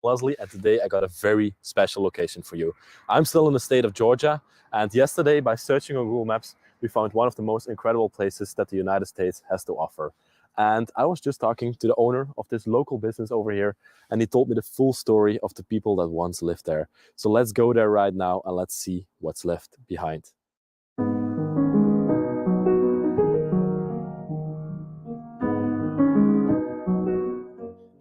Leslie, and today I got a very special location for you. I'm still in the state of Georgia, and yesterday, by searching on Google Maps, we found one of the most incredible places that the United States has to offer. And I was just talking to the owner of this local business over here, and he told me the full story of the people that once lived there. So let's go there right now and let's see what's left behind.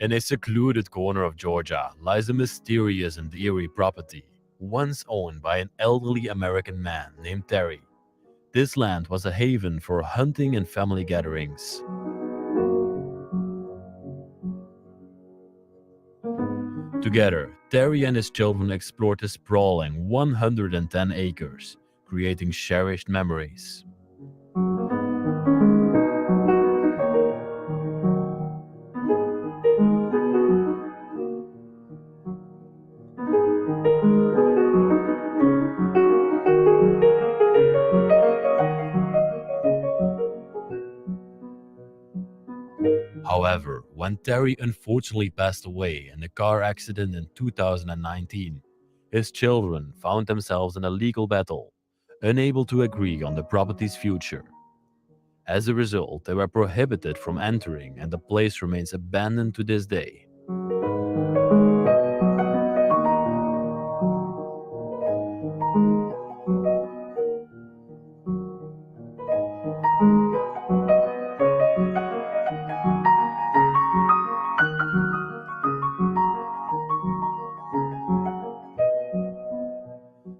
In a secluded corner of Georgia lies a mysterious and eerie property, once owned by an elderly American man named Terry. This land was a haven for hunting and family gatherings. Together, Terry and his children explored the sprawling 110 acres, creating cherished memories. However, when Terry unfortunately passed away in a car accident in 2019, his children found themselves in a legal battle, unable to agree on the property's future. As a result, they were prohibited from entering, and the place remains abandoned to this day.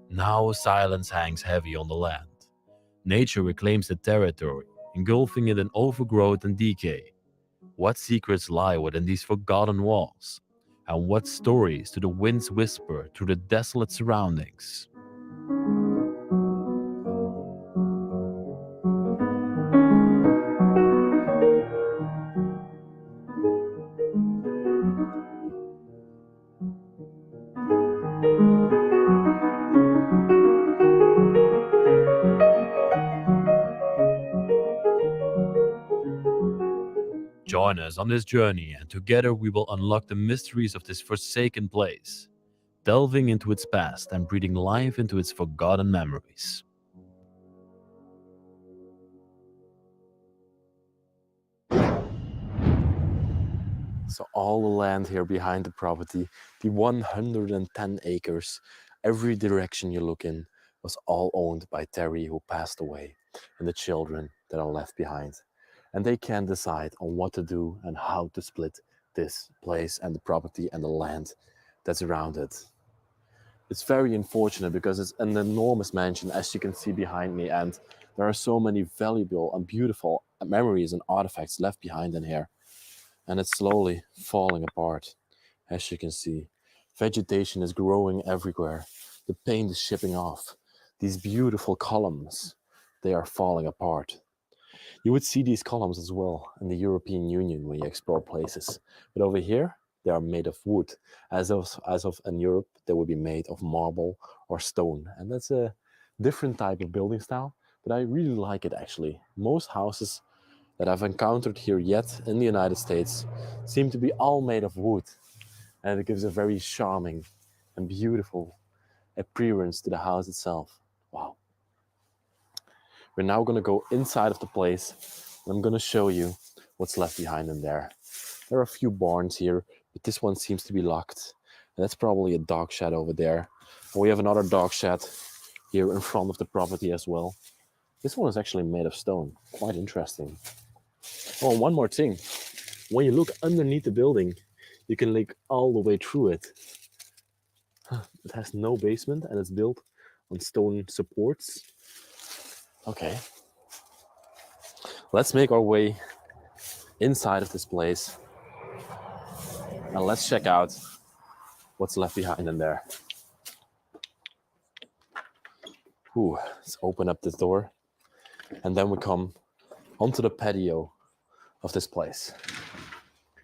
Now silence hangs heavy on the land. Nature reclaims the territory, engulfing it in overgrowth and decay. What secrets lie within these forgotten walls? And what stories do the winds whisper through the desolate surroundings? Join us on this journey, and together we will unlock the mysteries of this forsaken place, delving into its past and breathing life into its forgotten memories. So all the land here behind the property, the 110 acres, every direction you look in, was all owned by Terry, who passed away, and the children that are left behind. And they can decide on what to do and how to split this place and the property and the land that's around it. It's very unfortunate because it's an enormous mansion, as you can see behind me, and there are so many valuable and beautiful memories and artifacts left behind in here. And it's slowly falling apart, as you can see. Vegetation is growing everywhere. The paint is chipping off. These beautiful columns, they are falling apart. You would see these columns as well in the European Union when you explore places. But over here, they are made of wood. As of in Europe, they would be made of marble or stone. And that's a different type of building style, but I really like it actually. Most houses that I've encountered here yet in the United States seem to be all made of wood. And it gives a very charming and beautiful appearance to the house itself. Wow. We're now going to go inside of the place, and I'm going to show you what's left behind in there. There are a few barns here, but this one seems to be locked. And that's probably a dog shed over there. And we have another dog shed here in front of the property as well. This one is actually made of stone. Quite interesting. Oh, one more thing. When you look underneath the building, you can look all the way through it. It has no basement and it's built on stone supports. Okay. Let's make our way inside of this place. And let's check out what's left behind in there. Ooh, let's open up this door. And then we come onto the patio of this place,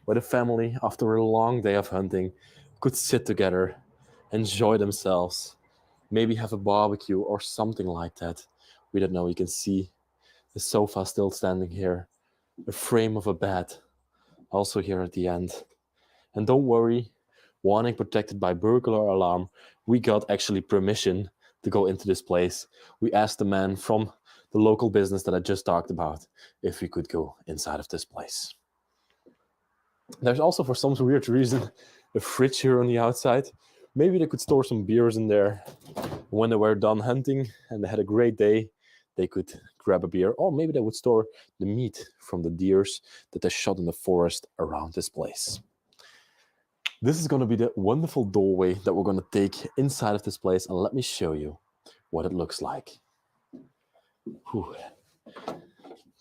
where the family, after a long day of hunting, could sit together, enjoy themselves, maybe have a barbecue or something like that. We don't know. You can see the sofa still standing here, a frame of a bed also here at the end. And don't worry, Warning protected by burglar alarm. We got actually permission to go into this place. We asked the man from the local business that I just talked about if we could go inside of this place. There's also, for some weird reason, a fridge here on the outside. Maybe they could store some beers in there. When they were done hunting and they had a great day, they could grab a beer. Or maybe they would store the meat from the deers that they shot in the forest around this place. This is going to be the wonderful doorway that we're going to take inside of this place, and let me show you what it looks like. Whew.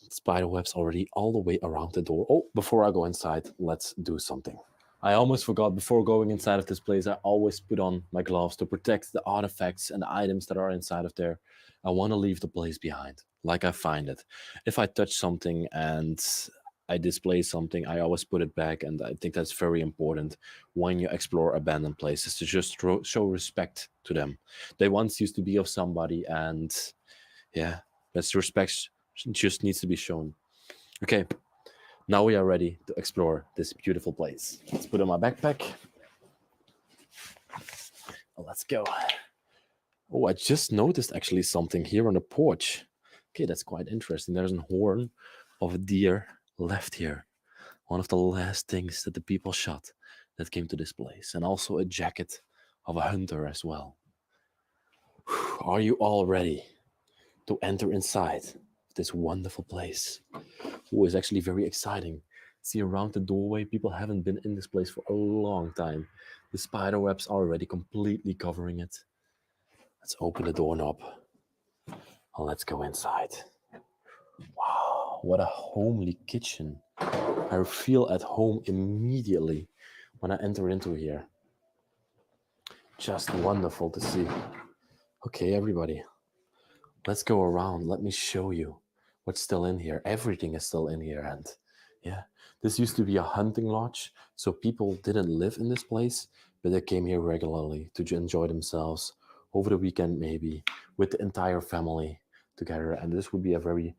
Spider webs already all the way around the door. Oh, before I go inside, let's do something. I almost forgot, before going inside of this place, I always put on my gloves to protect the artifacts and the items that are inside of there. I want to leave the place behind, like I find it. If I touch something and I display something, I always put it back, and I think that's very important when you explore abandoned places, to just show respect to them. They once used to be of somebody, and yeah, that's respect just needs to be shown. Okay, now we are ready to explore this beautiful place. Let's put on my backpack. Let's go. Oh, I just noticed actually something here on the porch. Okay, that's quite interesting. There's a horn of a deer left here. One of the last things that the people shot that came to this place. And also a jacket of a hunter as well. Are you all ready to enter inside this wonderful place? Oh, it's actually very exciting. See, around the doorway, people haven't been in this place for a long time. The spider webs are already completely covering it. Let's open the doorknob. And let's go inside. Wow, what a homely kitchen. I feel at home immediately when I enter into here. Just wonderful to see. Okay, everybody, let's go around. Let me show you what's still in here. Everything is still in here. And yeah, this used to be a hunting lodge, so people didn't live in this place, but they came here regularly to enjoy themselves over the weekend, maybe with the entire family together. And this would be a very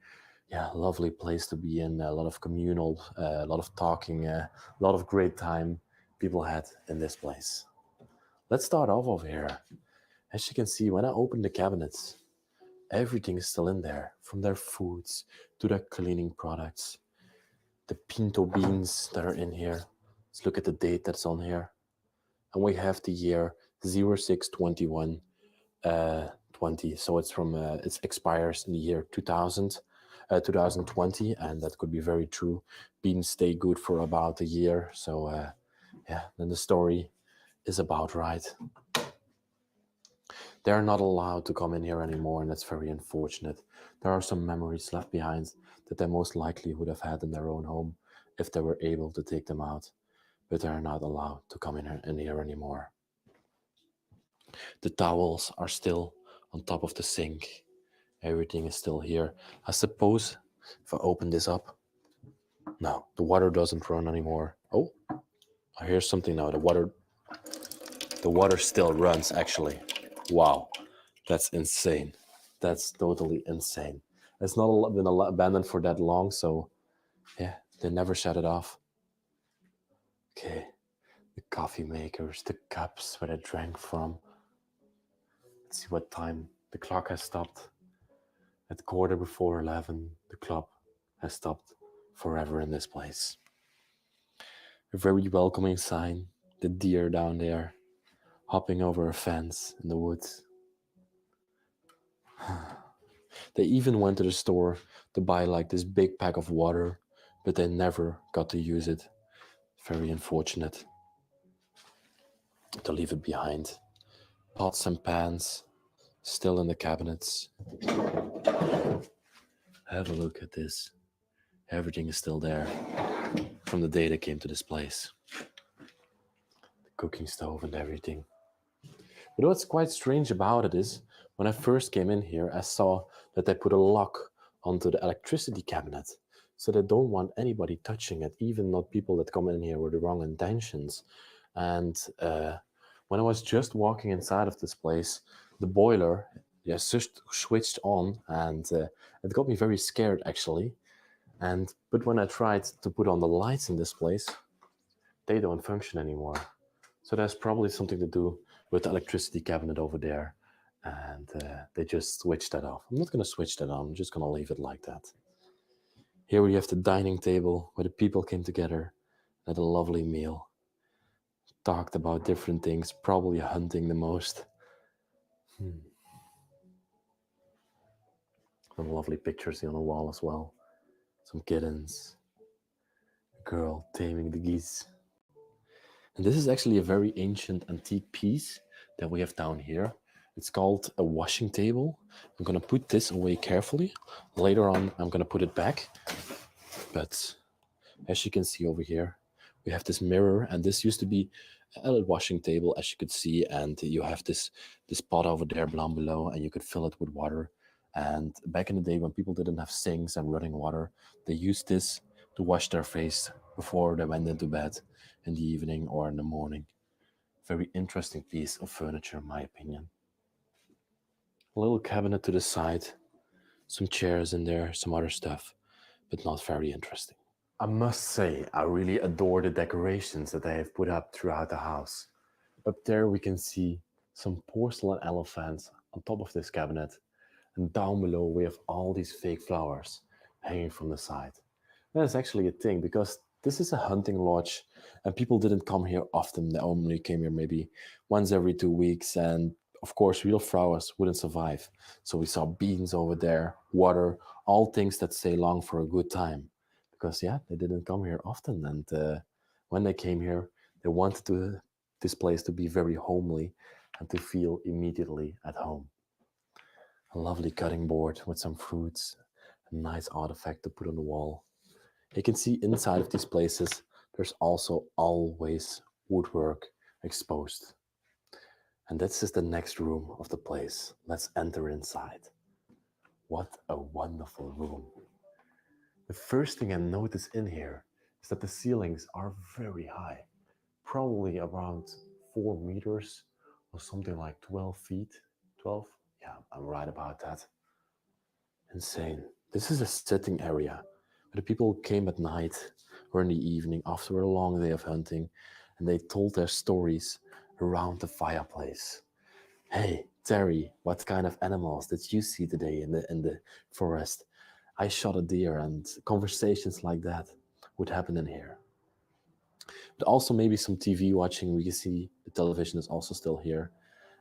lovely place to be in. A lot of communal, a lot of talking, a lot of great time people had in this place. Let's start off over here. As you can see, when I open the cabinets, everything is still in there, from their foods to their cleaning products. The pinto beans that are in here. Let's look at the date that's on here. And we have the year 0621 20. So it's from it expires in the year 2020, and that could be very true. Beans stay good for about a year. So then the story is about right. They're not allowed to come in here anymore, and that's very unfortunate. There are some memories left behind that they most likely would have had in their own home if they were able to take them out, but they're not allowed to come in here anymore. The towels are still on top of the sink. Everything is still here. I suppose if I open this up, no, the water doesn't run anymore. Oh, I hear something now. The water still runs, actually. Wow, that's insane. That's totally insane. It's not been abandoned for that long, so yeah, they never shut it off. Okay, the coffee makers, the cups where I drank from. Let's see what time. The clock has stopped. At 11:15, the clock has stopped forever in this place. A very welcoming sign. The deer down there, hopping over a fence in the woods. They even went to the store to buy like this big pack of water, but they never got to use it. Very unfortunate to leave it behind. Pots and pans still in the cabinets. Have a look at this. Everything is still there from the day they came to this place. The cooking stove and everything. But what's quite strange about it is, when I first came in here, I saw that they put a lock onto the electricity cabinet. So they don't want anybody touching it, even not people that come in here with the wrong intentions. And when I was just walking inside of this place, the boiler just switched on, and it got me very scared, actually. But when I tried to put on the lights in this place, they don't function anymore. So there's probably something to do with the electricity cabinet over there. And they just switched that off. I'm not going to switch that on. I'm just going to leave it like that. Here we have the dining table where the people came together, had a lovely meal, talked about different things, probably hunting the most. Some lovely pictures on the wall as well. Some kittens, a girl taming the geese. And this is actually a very ancient antique piece that we have down here. It's called a washing table. I'm gonna put this away carefully. Later on, I'm gonna put it back. But as you can see over here, we have this mirror, and this used to be a washing table, as you could see, and you have this pot over there down below, and you could fill it with water. And back in the day, when people didn't have sinks and running water, they used this to wash their face before they went into bed in the evening or in the morning. Very interesting piece of furniture, in my opinion. A little cabinet to the side, some chairs in there, some other stuff, but not very interesting. I must say, I really adore the decorations that they have put up throughout the house. Up there we can see some porcelain elephants on top of this cabinet, and down below we have all these fake flowers hanging from the side. That's actually a thing because this is a hunting lodge and people didn't come here often. They only came here maybe once every 2 weeks, and of course real flowers wouldn't survive. So we saw beans over there, water, all things that stay long for a good time because yeah, they didn't come here often, and when they came here they wanted this place to be very homely and to feel immediately at home. A lovely cutting board with some fruits, a nice artifact to put on the wall. You can see inside of these places, there's also always woodwork exposed. And this is the next room of the place. Let's enter inside. What a wonderful room. The first thing I notice in here is that the ceilings are very high, probably around 4 meters or something like 12 feet. 12? Yeah, I'm right about that. Insane. This is a sitting area where the people came at night or in the evening after a long day of hunting, and they told their stories around the fireplace. Hey, Terry, what kind of animals did you see today in the forest? I shot a deer, and conversations like that would happen in here. But also maybe some TV watching. We can see the television is also still here.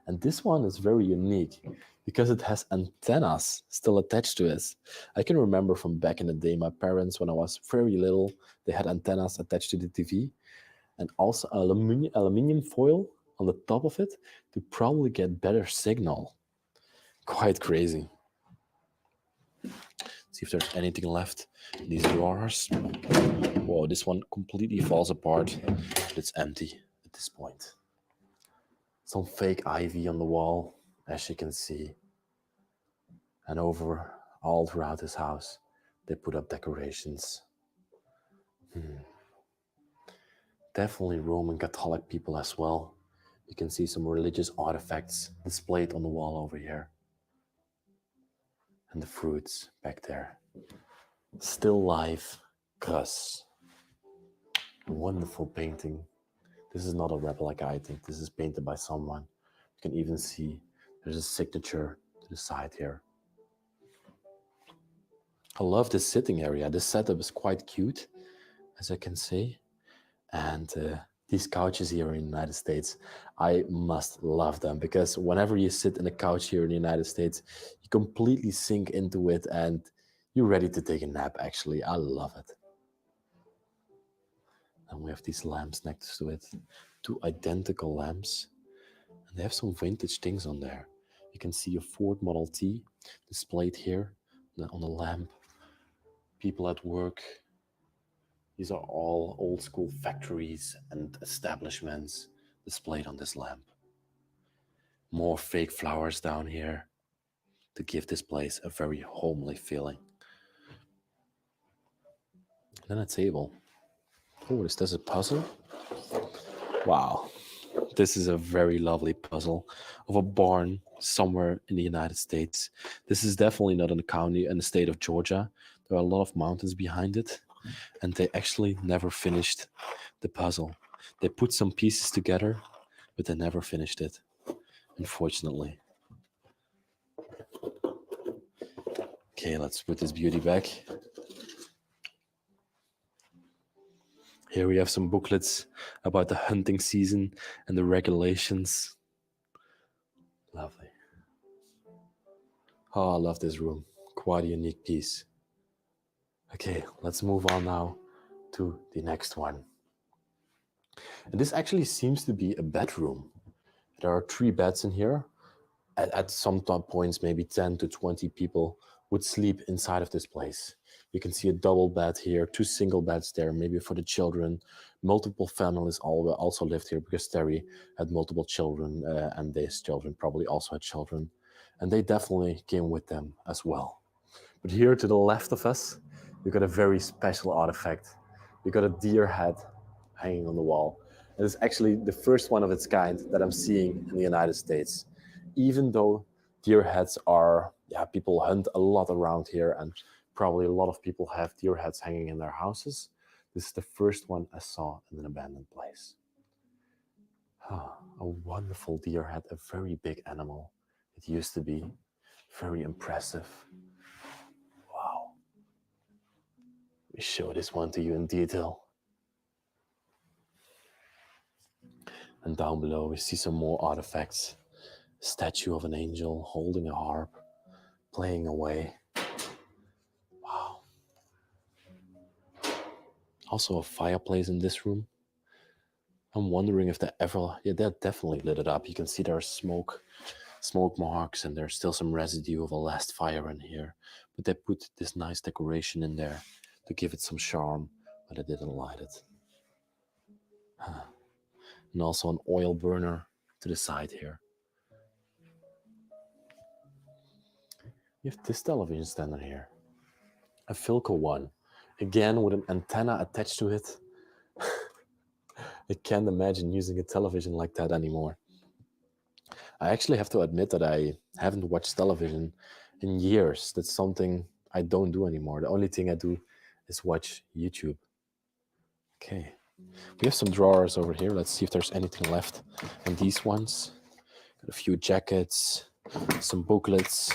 And this one is very unique because it has antennas still attached to it. I can remember from back in the day, my parents, when I was very little, they had antennas attached to the TV and also aluminium foil on the top of it to probably get better signal. Quite crazy. See if there's anything left in these drawers. Whoa, this one completely falls apart, but it's empty at this point. Some fake ivy on the wall, as you can see. And over all throughout this house, they put up decorations. Definitely Roman Catholic people as well. You can see some religious artifacts displayed on the wall over here. And the fruits back there. Still life, Gus. Wonderful painting. This is not a replica, I think. This is painted by someone. You can even see there's a signature to the side here. I love this sitting area. This setup is quite cute, as I can see. And these couches here in the United States, I must love them because whenever you sit in a couch here in the United States, you completely sink into it and you're ready to take a nap, actually. I love it. And we have these lamps next to it, 2 identical lamps. And they have some vintage things on there. You can see a Ford Model T displayed here on the lamp. People at work. These are all old school factories and establishments displayed on this lamp. More fake flowers down here to give this place a very homely feeling. Then a table. Oh, is this a puzzle? Wow. This is a very lovely puzzle of a barn somewhere in the United States. This is definitely not in the county in the state of Georgia. There are a lot of mountains behind it, and they actually never finished the puzzle. They put some pieces together, but they never finished it, unfortunately. Okay, let's put this beauty back. Here we have some booklets about the hunting season and the regulations. Lovely. Oh, I love this room. Quite a unique piece. Okay, let's move on now to the next one. And this actually seems to be a bedroom. There are 3 beds in here. At some points, maybe 10 to 20 people would sleep inside of this place. You can see a double bed here, 2 single beds there, maybe for the children. Multiple families also lived here because Terry had multiple children, and these children probably also had children. And they definitely came with them as well. But here to the left of us, you got a very special artifact. You got a deer head hanging on the wall. And it's actually the first one of its kind that I'm seeing in the United States. Even though deer heads are, people hunt a lot around here, and probably a lot of people have deer heads hanging in their houses. This is the first one I saw in an abandoned place. A wonderful deer head, a very big animal. It used to be very impressive. Wow. Let me show this one to you in detail. And down below we see some more artifacts. A statue of an angel holding a harp, playing away. Wow. Also a fireplace in this room. I'm wondering if they ever, they definitely lit it up. You can see there's smoke marks, and there's still some residue of a last fire in here. But they put this nice decoration in there to give it some charm, but they didn't light it. And also an oil burner to the side here. You have this television stand on here. A Philco one. Again with an antenna attached to it. I can't imagine using a television like that anymore. I actually have to admit that I haven't watched television in years. That's something I don't do anymore. The only thing I do is watch YouTube. Okay. We have some drawers over here. Let's see if there's anything left in these ones. Got a few jackets, some booklets.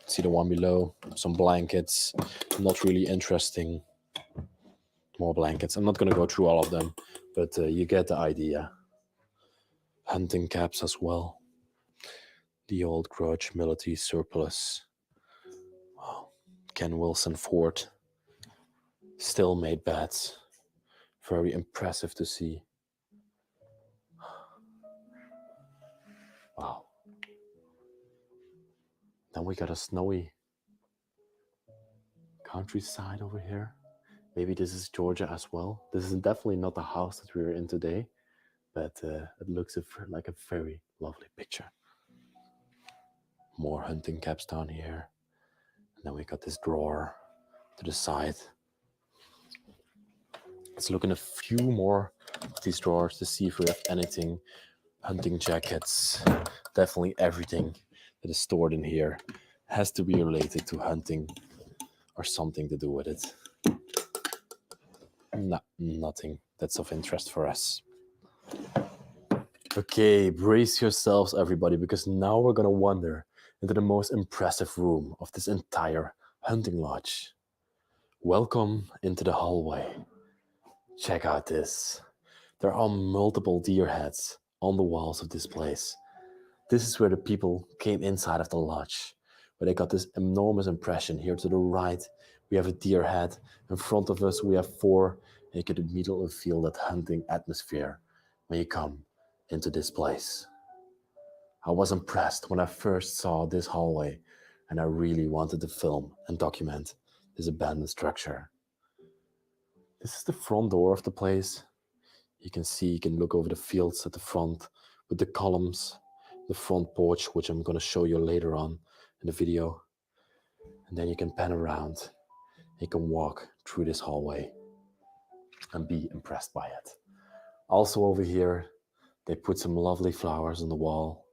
See the one below, some blankets. Not really interesting. More blankets. I'm not going to go through all of them, but you get the idea. Hunting caps as well. The old grudge military surplus. Wow. Ken Wilson Ford. Still made beds. Very impressive to see. Wow. Then we got a snowy countryside over here. Maybe this is Georgia as well. This is definitely not the house that we're in today, but it looks like a very lovely picture. More hunting caps down here. And then we got this drawer to the side. Let's look in a few more of these drawers to see if we have anything. Hunting jackets. Definitely everything that is stored in here has to be related to hunting or something to do with it. No, nothing that's of interest for us. Okay, brace yourselves, everybody, because now we're gonna wander into the most impressive room of this entire hunting lodge. Welcome into the hallway. Check out this. There are multiple deer heads on the walls of this place. This is where the people came inside of the lodge, where they got this enormous impression. Here to the right, we have a deer head. In front of us, we have 4. And you can immediately feel that hunting atmosphere when you come into this place. I was impressed when I first saw this hallway, and I really wanted to film and document this abandoned structure. This is the front door of the place. You can look over the fields at the front with the columns, the front porch, which I'm going to show you later on in the video. And then you can pan around. You can walk through this hallway and be impressed by it. Also over here, they put some lovely flowers on the wall.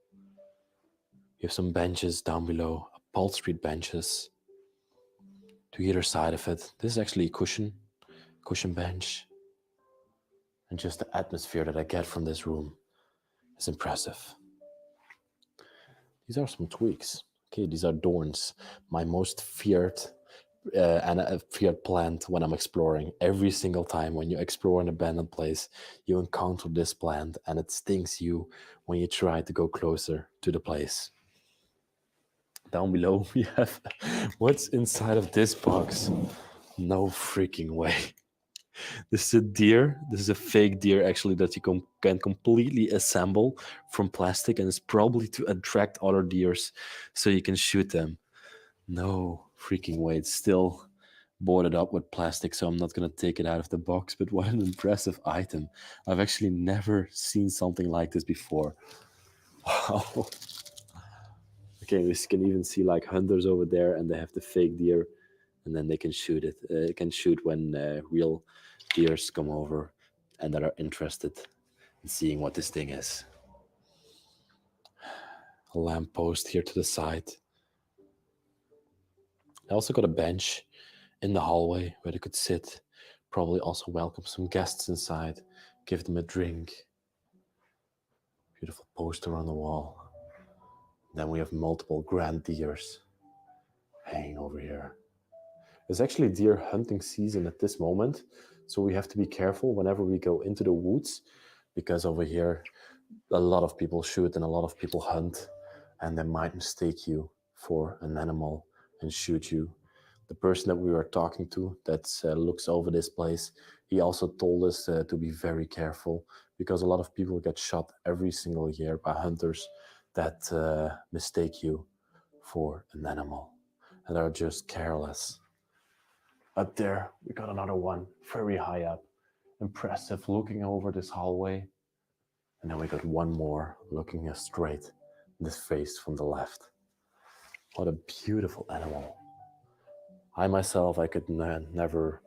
You have some benches down below, upholstered benches to either side of it. This is actually a cushion. cushion bench, and just the atmosphere that I get from this room is impressive. These are some twigs. Okay, these are thorns, my most feared and a feared plant when I'm exploring. Every single time when you explore an abandoned place, you encounter this plant and it stings you when you try to go closer to the place. Down below we have what's inside of this box. No freaking way. This is a deer. This is a fake deer actually that you can completely assemble from plastic, and it's probably to attract other deers so you can shoot them. No freaking way. It's still boarded up with plastic, so I'm not gonna take it out of the box, but what an impressive item. I've actually never seen something like this before. Wow. Okay, we can even see like hunters over there, and they have the fake deer, and then they can shoot it. It can shoot when real deers come over and that are interested in seeing what this thing is. A lamppost here to the side. I also got a bench in the hallway where they could sit. Probably also welcome some guests inside, give them a drink. Beautiful poster on the wall. Then we have multiple grand deers hanging over here. It's actually deer hunting season at this moment, so we have to be careful whenever we go into the woods, because over here a lot of people shoot and a lot of people hunt, and they might mistake you for an animal and shoot you. The person that we were talking to that looks over this place, he also told us to be very careful, because a lot of people get shot every single year by hunters that mistake you for an animal and are just careless. Up there, we got another one, very high up. Impressive, looking over this hallway. And then we got one more looking us straight in the face from the left. What a beautiful animal. I myself, I could never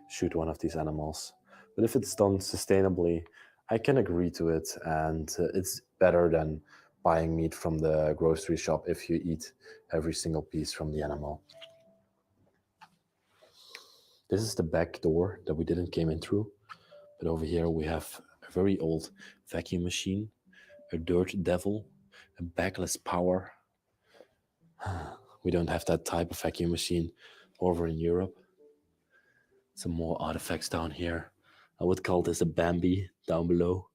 shoot one of these animals. But if it's done sustainably, I can agree to it. And it's better than buying meat from the grocery shop if you eat every single piece from the animal. This is the back door that we didn't came in through. But over here we have a very old vacuum machine, a dirt devil, a backless power. We don't have that type of vacuum machine over in Europe. Some more artifacts down here. I would call this a Bambi down below.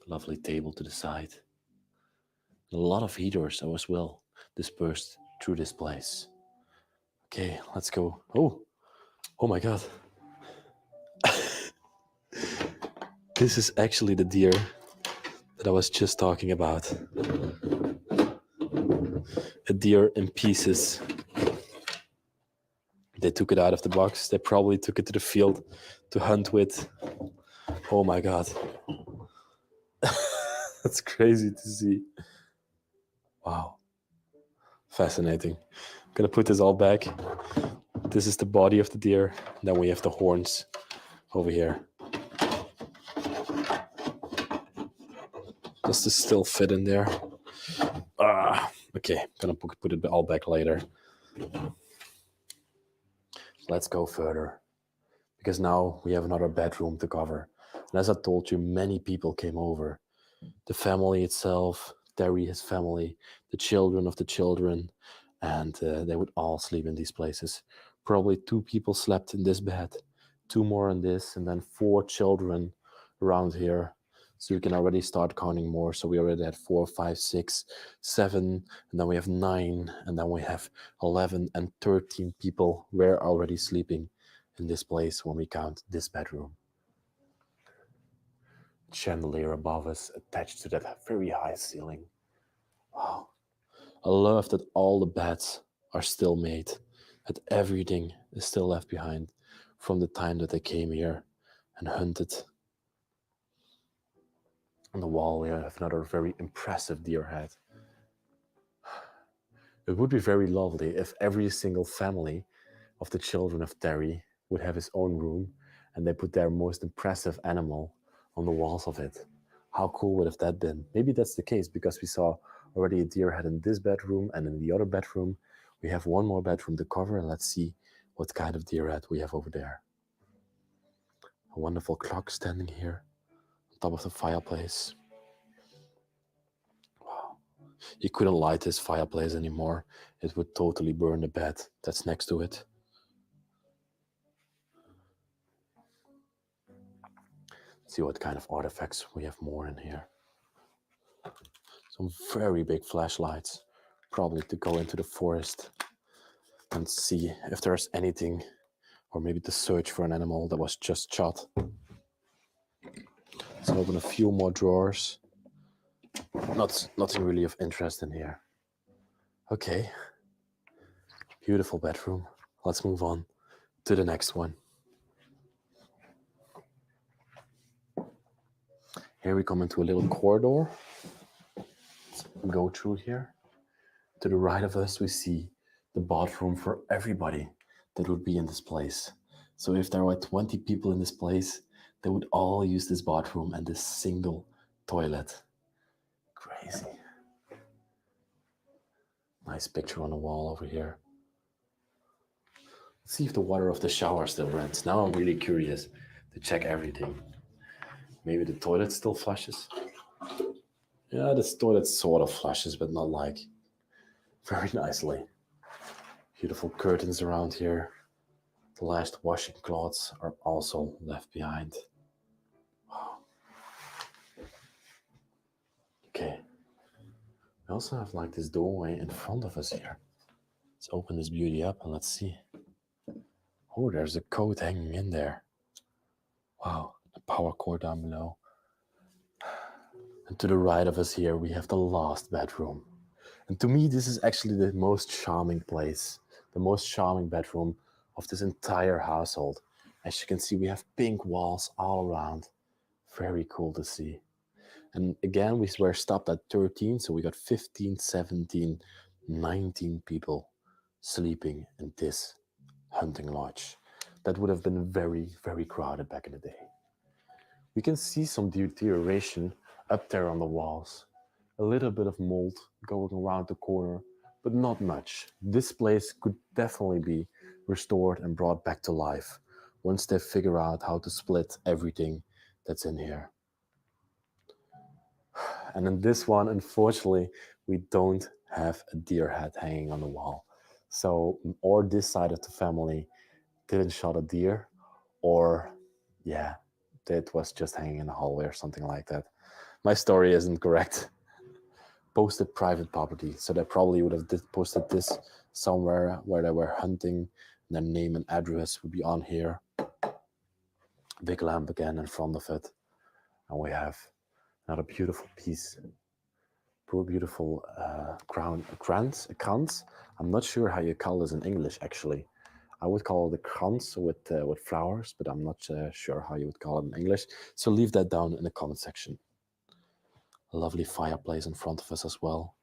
Lovely table to the side. A lot of heaters as well dispersed through this place. Okay, let's go. Oh my god. This is actually the deer that I was just talking about. A deer in pieces. They took it out of the box. They probably took it to the field to hunt with. Oh my god. That's crazy to see. Wow. Fascinating. I'm gonna put this all back. This is the body of the deer. Then we have the horns over here. Does this still fit in there? Okay, I'm gonna put it all back later. Let's go further, because now we have another bedroom to cover. And as I told you, many people came over. The family itself, Terry, his family, the children of the children, and they would all sleep in these places. Probably 2 people slept in this bed, 2 more in this, and then 4 children around here. So you can already start counting more. So we already had 4, 5, 6, 7, and then we have 9, and then we have 11 and 13 people were already sleeping in this place when we count this bedroom. Chandelier above us attached to that very high ceiling. Wow. I love that all the beds are still made, that everything is still left behind from the time that they came here and hunted. On the wall we have another very impressive deer head. It would be very lovely if every single family of the children of Terry would have his own room and they put their most impressive animal on the walls of it. How cool would have that been? Maybe that's the case, because we saw already a deer head in this bedroom, and in the other bedroom we have one more bedroom to cover, and let's see what kind of deer head we have over there. A wonderful clock standing here on top of the fireplace. Wow. He couldn't light his fireplace anymore. It would totally burn the bed that's next to it. Let's see what kind of artifacts we have more in here. Some very big flashlights, probably to go into the forest and see if there's anything, or maybe to search for an animal that was just shot. Let's open a few more drawers. Nothing really of interest in here. Okay, beautiful bedroom. Let's move on to the next one. Here we come into a little corridor. Let's go through here. To the right of us, we see the bathroom for everybody that would be in this place. So if there were 20 people in this place, they would all use this bathroom and this single toilet. Crazy. Nice picture on the wall over here. Let's see if the water of the shower still runs. Now I'm really curious to check everything. Maybe the toilet still flushes. Yeah, this toilet sort of flushes, but not like very nicely. Beautiful curtains around here. The last washing cloths are also left behind. Wow. Okay. We also have like this doorway in front of us here. Let's open this beauty up and let's see. Oh, there's a coat hanging in there. Wow, the power cord down below. And to the right of us here, we have the last bedroom. And to me, this is actually the most charming place, the most charming bedroom of this entire household. As you can see, we have pink walls all around. Very cool to see. And again, we were stopped at 13, so we got 15, 17, 19 people sleeping in this hunting lodge. That would have been very, very crowded back in the day. We can see some deterioration up there on the walls. A little bit of mold going around the corner, but not much. This place could definitely be restored and brought back to life once they figure out how to split everything that's in here. And in this one, unfortunately, we don't have a deer head hanging on the wall. So, or this side of the family didn't shot a deer, or yeah, it was just hanging in the hallway or something like that. My story isn't correct. Posted private property, so they probably would have posted this somewhere where they were hunting. Their name and address would be on here. Big lamp again in front of it, and we have another beautiful piece. Beautiful krans. I'm not sure how you call this in English actually. I would call it a krans with flowers, but I'm not sure how you would call it in English. So leave that down in the comment section. A lovely fireplace in front of us as well.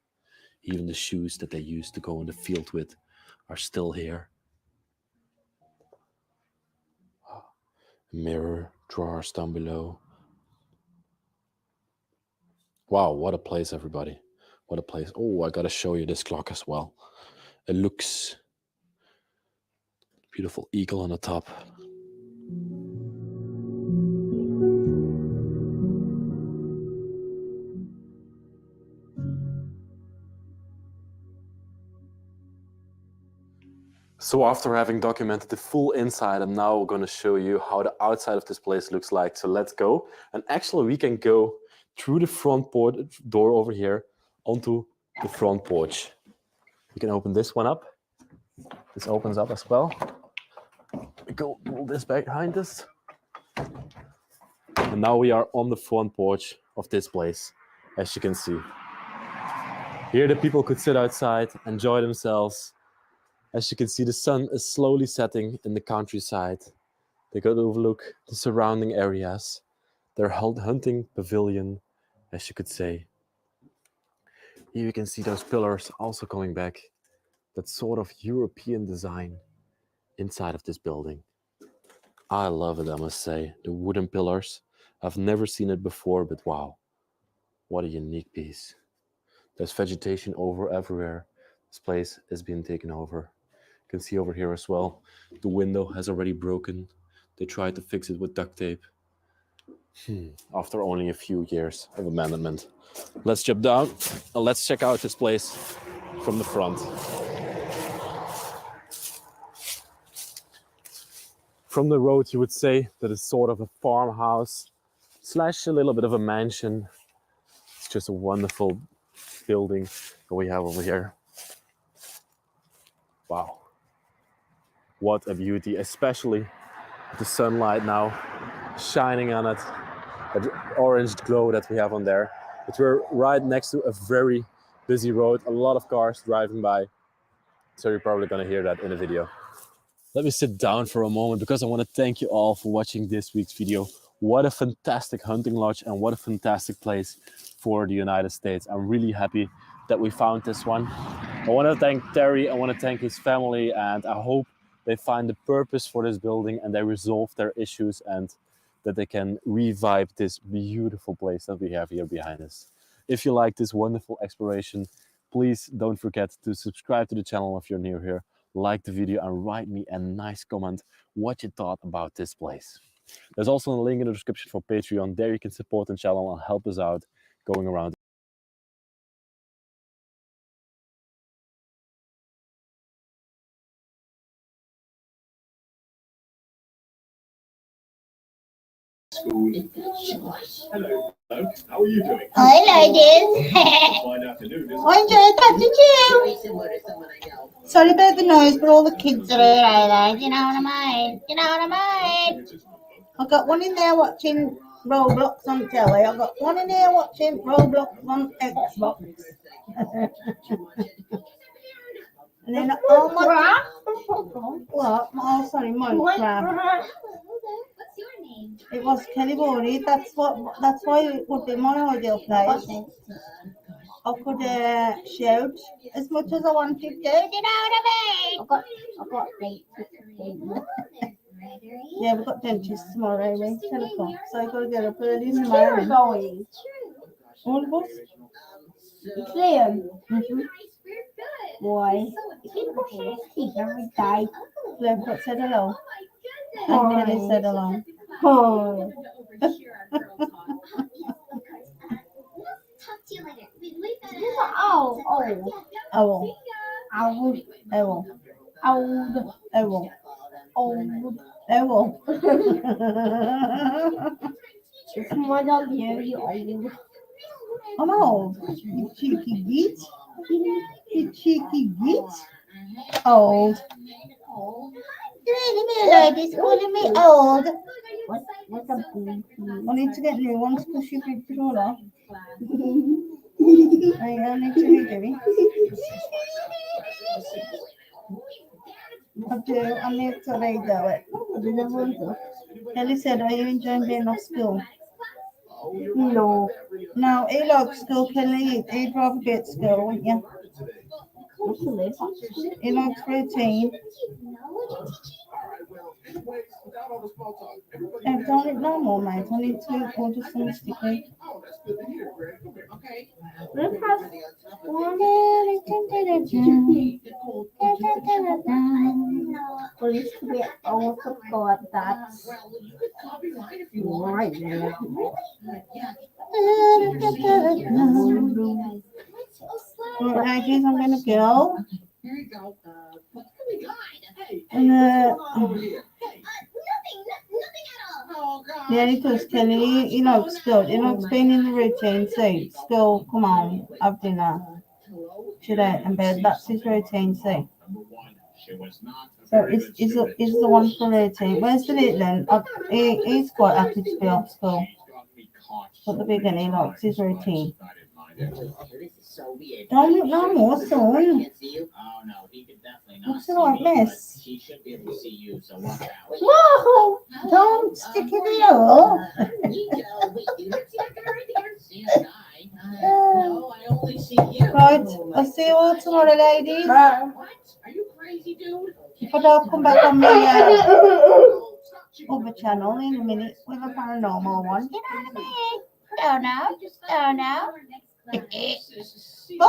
Even the shoes that they used to go in the field with are still here. A mirror, drawers down below. Wow, what a place, everybody. What a place. Oh, I gotta show you this clock as well. It looks beautiful eagle on the top. So after having documented the full inside, I'm now going to show you how the outside of this place looks like. So let's go. And actually we can go through the front door over here onto the front porch. You can open this one up. This opens up as well. We go pull this back behind us. And now we are on the front porch of this place, as you can see. Here the people could sit outside, enjoy themselves. As you can see, the sun is slowly setting in the countryside. They could overlook the surrounding areas. Their hunting pavilion, as you could say. Here you can see those pillars also coming back. That sort of European design inside of this building. I love it, I must say. The wooden pillars. I've never seen it before, but wow. What a unique piece. There's vegetation everywhere. This place is being taken over. You can see over here as well, the window has already broken. They tried to fix it with duct tape. After only a few years of abandonment. Let's jump down and let's check out this place from the front. From the road, you would say that it's sort of a farmhouse slash a little bit of a mansion. It's just a wonderful building that we have over here. Wow. What a beauty, especially the sunlight now shining on it, that orange glow that we have on there. But we're right next to a very busy road, a lot of cars driving by. So you're probably gonna hear that in the video. Let me sit down for a moment because I want to thank you all for watching this week's video. What a fantastic hunting lodge and what a fantastic place for the United States. I'm really happy that we found this one. I want to thank Terry, I want to thank his family, and I hope they find the purpose for this building and they resolve their issues and that they can revive this beautiful place that we have here behind us. If you like this wonderful exploration, please don't forget to subscribe to the channel if you're new here. Like the video and write me a nice comment what you thought about this place. There's also a link in the description for Patreon. There you can support the channel and help us out going around. Hello. How are you doing? Hi, ladies. I enjoyed that, did you? Sorry about the noise, but all the kids are here, you know what I mean? You know what I mean? I've got one in there watching Roblox on telly. I've got one in here watching Roblox on Xbox. And then all my... What? Oh, sorry, Minecraft. It was Kelly Bori. That's why it would be my ideal place. I could shout as much as I wanted to. Do you know what I mean? I've got yeah, we've got dentist tomorrow, we 10 o'clock. So I've got to get up early in the morning. Going. All of us? It's Liam. Mm-hmm. Why? He brushes his teeth every day. Liam said hello. And Kelly said hello. Oh. Owl. It's my dog, you old. I'm old. You cheeky git. You cheeky git. Old. You ladies calling me old. What's a boo? I need to get new ones because you've been thrown off. I need to redo it. I do. I need to redo it. Kelly said, are you enjoying being off school? No. No, he likes school, Kelly. He'd rather be at school, wouldn't you? He likes routine. I don't eat no more, mate. I need to order some sticky. Please be all support that. Right there. Right, guys, I'm gonna go. And yeah, it was Kelly. You know, school. You know, being in the routine. See, school. Come on, have dinner. Chill out in bed. That's his routine. See. So is the one for routine. Where's the little then? He's quite happy to be at school. But the big one, he likes his routine. Don't look no more, son. What's the right mess? Whoa! Don't stick it in your Right, I'll see you all tomorrow, ladies. If I don't come back on my other channel in a minute with a paranormal one, you know what I mean? Don't know. Bye.